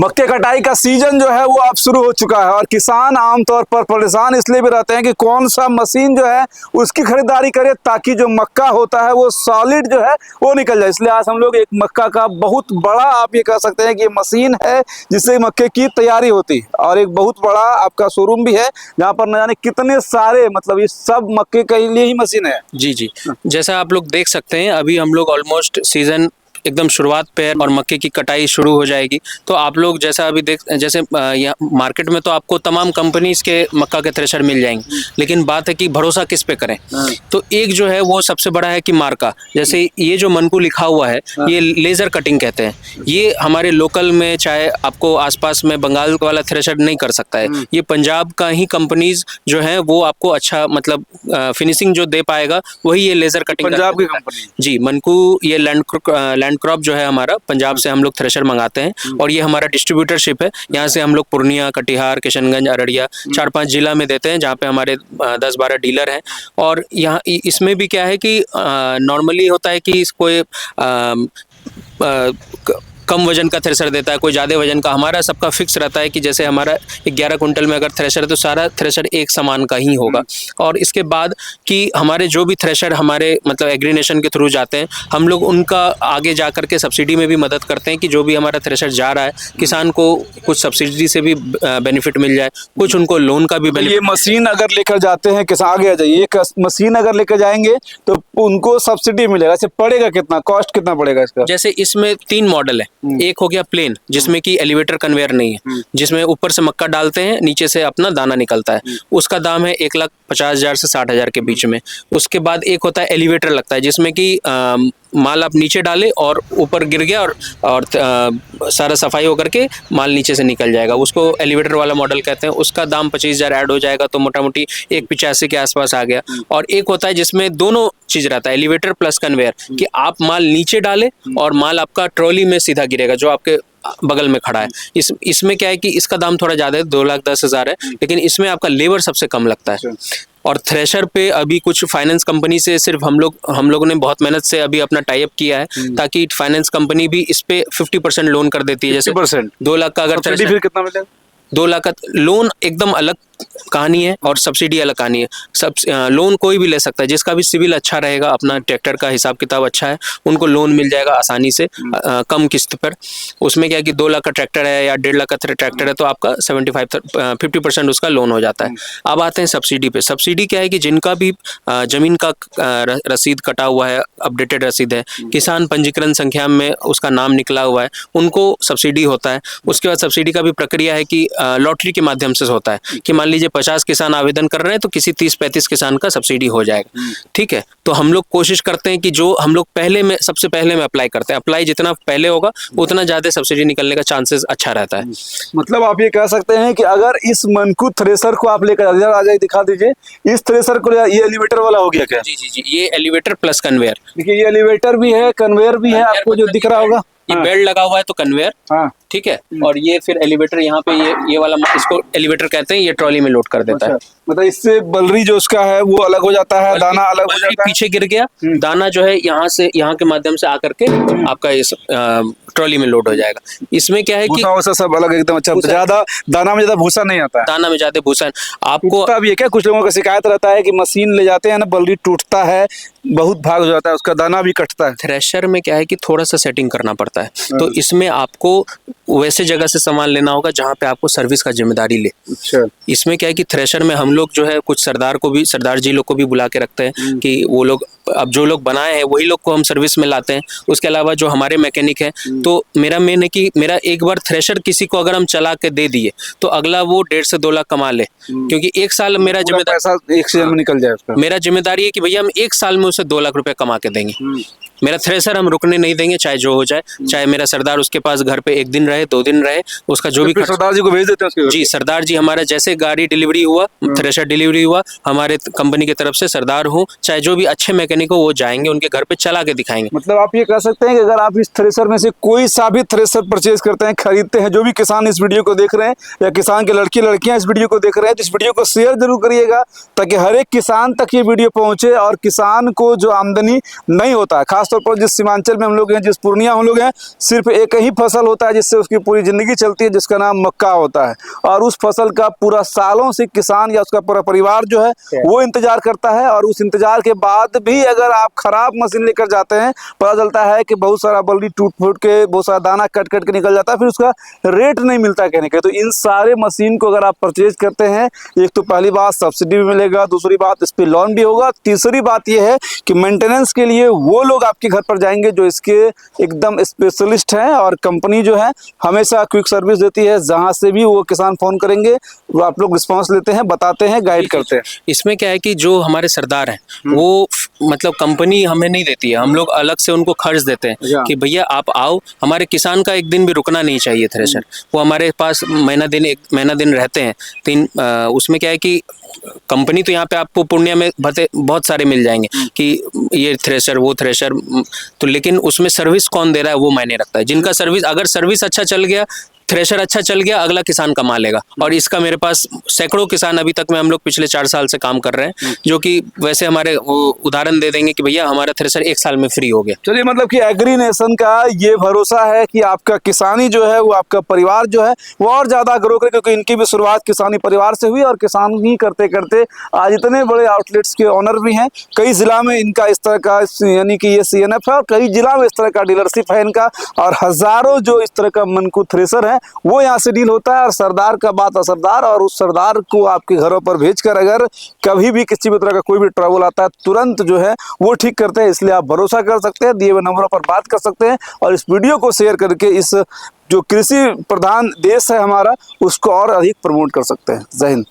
मक्के कटाई का सीजन जो है वो अब शुरू हो चुका है और किसान आमतौर पर परेशान इसलिए भी रहते हैं कि कौन सा मशीन जो है उसकी खरीदारी करे ताकि जो मक्का होता है वो सॉलिड जो है वो निकल जाए। इसलिए आज हम लोग एक मक्का का बहुत बड़ा, आप ये कह सकते हैं कि मशीन है जिससे मक्के की तैयारी होती है और एक बहुत बड़ा आपका शोरूम भी है जहाँ पर न जाने कितने सारे, मतलब ये सब मक्के के लिए ही मशीन है। जी जी, जैसा आप लोग देख सकते हैं अभी हम लोग ऑलमोस्ट सीजन एकदम शुरुआत पे है और मक्के की कटाई शुरू हो जाएगी। तो आप लोग जैसा अभी जैसे यहाँ मार्केट में तो आपको तमाम कंपनीज के मक्का के थ्रेशर मिल जाएंगे, लेकिन बात है कि भरोसा किस पे करें। तो एक जो है वो सबसे बड़ा है कि मार्का, जैसे ये जो मनकू लिखा हुआ है ये लेज़र कटिंग कहते हैं। ये हमारे लोकल में चाहे आपको आसपास में बंगाल वाला थ्रेशर नहीं कर सकता है, ये पंजाब का ही कंपनीज जो है वो आपको अच्छा मतलब फिनिशिंग जो दे पाएगा वही ये लेज़र कटिंग पंजाब की कंपनी जी। मनकू ये लैंड क्रॉप जो है हमारा पंजाब से हम लोग थ्रेशर मंगाते हैं और ये हमारा डिस्ट्रीब्यूटरशिप है। यहाँ से हम लोग पूर्णिया, कटिहार, किशनगंज, अररिया 4-5 जिला में देते हैं जहाँ पे हमारे 10-12 डीलर हैं। और यहाँ इसमें भी क्या है कि नॉर्मली होता है कि कोई कम वजन का थ्रेशर देता है, कोई ज़्यादा वजन का। हमारा सबका फिक्स रहता है कि जैसे हमारा 11 कुंटल में अगर थ्रेशर है तो सारा थ्रेशर एक समान का ही होगा। और इसके बाद कि हमारे जो भी थ्रेशर हमारे मतलब एग्रीनेशन के थ्रू जाते हैं हम लोग उनका आगे जा करके सब्सिडी में भी मदद करते हैं कि जो भी हमारा थ्रेशर जा रहा है किसान को कुछ सब्सिडी से भी बेनिफिट मिल जाए, कुछ उनको लोन का भी बेनिफिट। ये मशीन अगर लेकर जाते हैं किसान, आगे आ जाइए, मशीन अगर लेकर जाएंगे तो उनको सब्सिडी मिलेगा। अच्छा, पड़ेगा कितना, कॉस्ट कितना पड़ेगा इसका? जैसे इसमें 3 मॉडल है। एक हो गया प्लेन जिसमें कि एलिवेटर कन्वेयर नहीं है, जिसमें ऊपर से मक्का डालते हैं नीचे से अपना दाना निकलता है, उसका दाम है 1,50,000 से 60,000 के बीच में। उसके बाद एक होता है एलिवेटर लगता है जिसमें कि माल आप नीचे डाले और ऊपर गिर गया और सारा सफाई होकर के माल नीचे से निकल जाएगा, उसको एलिवेटर वाला मॉडल कहते हैं। उसका दाम 25,000 ऐड हो जाएगा तो मोटा मोटी 1,85 के आसपास आ गया। और एक होता है जिसमें दोनों चीज रहता है, एलिवेटर प्लस कन्वेयर, कि आप माल नीचे डाले और माल आपका ट्रॉली में सीधा गिरेगा जो आपके बगल में खड़ा है। इसमें क्या है कि इसका दाम थोड़ा ज्यादा है, 2,10,000 है, लेकिन इसमें आपका लेबर सबसे कम लगता है। और थ्रेशर पे अभी कुछ फाइनेंस कंपनी से सिर्फ हम लोगों ने बहुत मेहनत से अभी अपना टाई अप किया है ताकि फाइनेंस कंपनी भी इस पे 50% लोन कर देती है। जैसे 2 लाख का अगर फिर कितना मिलेगा? 2 लाख का लोन एकदम अलग कहानी है और सब्सिडी अलग कहानी है। लोन कोई भी ले सकता है, जिसका भी सिविल अच्छा रहेगा, अपना ट्रैक्टर का हिसाब किताब अच्छा है, उनको लोन मिल जाएगा आसानी से कम किस्त पर। उसमें क्या है कि 2 लाख का ट्रैक्टर है या 1.5 लाख का ट्रैक्टर है तो आपका 50% उसका लोन हो जाता है। अब आते हैं सब्सिडी पे। सब्सिडी क्या है कि जिनका भी जमीन का रसीद कटा हुआ है, अपडेटेड रसीद है, किसान पंजीकरण संख्या में उसका नाम निकला हुआ है, उनको सब्सिडी होता है। उसके बाद सब्सिडी का भी प्रक्रिया है कि लॉटरी के माध्यम से होता है कि मान लीजिए 50 किसान आवेदन कर रहे हैं तो किसी 30-35 किसान का सब्सिडी हो जाएगा। ठीक है, तो हम लोग कोशिश करते हैं कि जो हम लोग सबसे पहले में अप्लाई करते हैं, अप्लाई जितना पहले होगा उतना ज्यादा सब्सिडी निकलने का चांसेस अच्छा रहता है। मतलब आप ये कह सकते हैं कि अगर इस मनकू थ्रेशर को आप लेकर आ जाए, दिखा दीजिए इस थ्रेशर को, ये एलिवेटर वाला हो गया क्या? जी जी जी, ये एलिवेटर प्लस कन्वेयर। देखिए ये एलिवेटर भी है, कन्वेयर भी है, आपको जो दिख रहा होगा ये बेल्ट लगा हुआ है तो कन्वेयर, ठीक है। और ये फिर एलिवेटर यहाँ पे ये वाला, इसको एलिवेटर कहते हैं, ये ट्रॉली में लोड कर देता है। मतलब इससे बलरी जो उसका है वो अलग हो जाता है, दाना अलग हो जाता है, पीछे गिर गया दाना जो है यहाँ के माध्यम से आकर के आपका इस ट्रॉली में लोड हो जाएगा। इसमें क्या है कि भूसा सब अलग एकदम अच्छा, ज्यादा दाना में ज्यादा भूसा नहीं आता है। दाना में ज्यादा भूसा आपको अब ये क्या, कुछ लोगों का शिकायत रहता है कि मशीन ले जाते हैं ना, बलरी टूटता है, बहुत भाग हो जाता है, उसका दाना भी कटता है। थ्रेशर में क्या है कि थोड़ा सा सेटिंग करना पड़ता है, तो इसमें आपको वैसे जगह से सामान लेना होगा जहाँ पे आपको सर्विस का जिम्मेदारी ले। अच्छा। इसमें क्या है कि थ्रेशर में हम लोग जो है कुछ सरदार जी लोग को भी बुला के रखते हैं कि वो लोग, अब जो लोग बनाए हैं वही लोग को हम सर्विस में लाते हैं। उसके अलावा जो हमारे मैकेनिक है, तो मेरा मेन है कि मेरा एक बार थ्रेशर किसी को अगर हम चला के दे दिए तो अगला वो 1.5 से 2 लाख कमा ले, क्योंकि 1 साल मेरा जिम्मेदारी, एक सीजन में निकल जाए उसका। मेरा जिम्मेदारी है कि भैया हम 1 साल में उसे 2 लाख रुपए कमा के देंगे। मेरा थ्रेशर हम रुकने नहीं देंगे, चाहे जो हो जाए, चाहे मेरा सरदार उसके पास घर पे 1 दिन रहे, 2 दिन रहे, उसका जो भी सरदार जी को भेज देते हैं उसके घर? जी, सरदार जी हमारा जैसे गाड़ी डिलीवरी हुआ, थ्रेशर डिलीवरी हुआ, हमारे कंपनी की तरफ से सरदार हो चाहे जो भी अच्छे मैकेनिक हो वो जाएंगे, उनके घर पे चला के दिखाएंगे। मतलब आप ये कह सकते हैं कि अगर आप इस थ्रेशर में से कोई सा भी थ्रेशर परचेज करते हैं, खरीदते हैं, जो भी किसान इस वीडियो को देख रहे हैं या किसान के लड़कियां इस वीडियो को देख रहे हैं, तो इस वीडियो को शेयर जरूर करिएगा ताकि हर एक किसान तक ये वीडियो पहुंचे और किसान को जो आमदनी नहीं होता है, खास खासतौर पर जिस सीमांचल में हम लोग हैं, जिस पूर्णिया हम लोग हैं, सिर्फ एक ही फसल होता है जिससे उसकी पूरी ज़िंदगी चलती है, जिसका नाम मक्का होता है। और उस फसल का पूरा सालों से किसान या उसका पूरा परिवार जो है वो इंतजार करता है। और उस इंतजार के बाद भी अगर आप खराब मशीन लेकर जाते हैं, पता चलता है कि बहुत सारा बल्ली टूट फूट के, बहुत सारा दाना कट कट के निकल जाता है, फिर उसका रेट नहीं मिलता कहने का। तो इन सारे मशीन को अगर आप परचेज करते हैं, एक तो पहली बात सब्सिडी भी मिलेगा, दूसरी बात इस पर लोन भी होगा, तीसरी बात यह है कि मेंटेनेंस के लिए वो लोग आपके घर पर जाएंगे जो इसके एकदम स्पेशलिस्ट हैं। और कंपनी जो है हमेशा क्विक सर्विस देती है, जहां से भी वो किसान फोन करेंगे वो आप लोग रिस्पांस लेते हैं, बताते हैं, गाइड करते हैं। इसमें क्या है कि जो हमारे सरदार हैं वो मतलब कंपनी हमें नहीं देती है, हम लोग अलग से उनको खर्च देते हैं कि भैया आप आओ, हमारे किसान का एक दिन भी रुकना नहीं चाहिए थ्रेशर। वो हमारे पास एक महीना दिन रहते हैं। उसमें क्या है कि कंपनी तो यहाँ पे आपको पूर्णिया में बहुत सारे मिल जाएंगे कि ये थ्रेशर वो थ्रेशर, तो लेकिन उसमें सर्विस कौन दे रहा है वो मायने रखता है। जिनका सर्विस, अगर सर्विस अच्छा चल गया, थ्रेशर अच्छा चल गया, अगला किसान कमा लेगा। और इसका मेरे पास सैकड़ों किसान अभी तक में हम लोग पिछले 4 साल से काम कर रहे हैं, जो कि वैसे हमारे उदाहरण दे देंगे कि भैया हमारा थ्रेशर 1 साल में फ्री हो गया। चलिए, मतलब कि एग्री नेशन का ये भरोसा है कि आपका किसानी जो है वो आपका परिवार जो है वो और ज़्यादा ग्रो करे, क्योंकि इनकी भी शुरुआत किसानी परिवार से हुई और किसानी करते करते आज इतने बड़े आउटलेट्स के ऑनर भी हैं। कई जिला में इनका इस तरह का यानी कि ये CNF है, और कई जिला में इस तरह का डीलरशिप है इनका, और हज़ारों जो इस तरह का मनकू थ्रेशर है वो यहाँ से डील होता है। और सरदार का बात असरदार, और उस सरदार को आपके घरों पर भेजकर अगर कभी भी किसी भी तरह का कोई भी ट्रबल आता है, तुरंत जो है वो ठीक करते हैं। इसलिए आप भरोसा कर सकते हैं, दिए हुए नंबरों पर बात कर सकते हैं, और इस वीडियो को शेयर करके इस जो कृषि प्रधान देश है हमारा, उसको और अधिक प्रमोट कर सकते हैं। जय हिंद।